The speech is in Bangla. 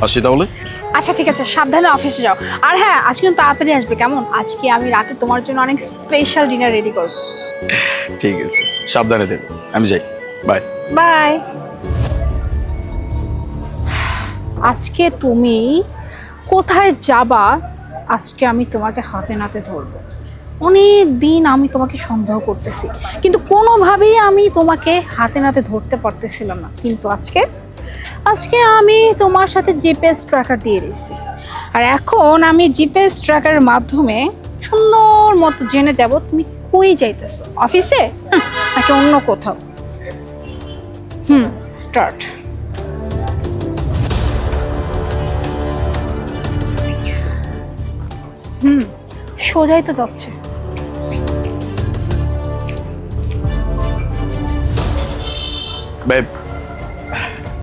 আসি তাহলে। আচ্ছা ঠিক আছে, সাবধানে অফিসে যাও। আর হ্যাঁ, আজকে কিন্তু তাড়াতাড়ি আসবে কেমন? আজকে আমি রাতে তোমার জন্য অনেক স্পেশাল ডিনার রেডি করব। ঠিক আছে, সাবধানে থেকো। আমি যাই, বাই। বাই। আজকে তুমি কোথায় যাবা, আজকে আমি তোমাকে হাতে নাতে ধরবো। অনেক দিন আমি তোমাকে সন্দেহ করতেছি, কিন্তু কোনোভাবেই আমি তোমাকে হাতে নাতে ধরতে পারতেছিলাম না। কিন্তু আজকে আজকে আমি তোমার সাথে জিপিএস ট্র্যাকার দিয়ে দিচ্ছি। আর এখন আমি জিপিএস ট্র্যাকারের মাধ্যমে সুন্দর মতো জেনে যাব তুমি কই যাইতেছো, অফিসে নাকি অন্য কোথাও। স্টার্ট। সোজাই তো যাচ্ছে। বাই।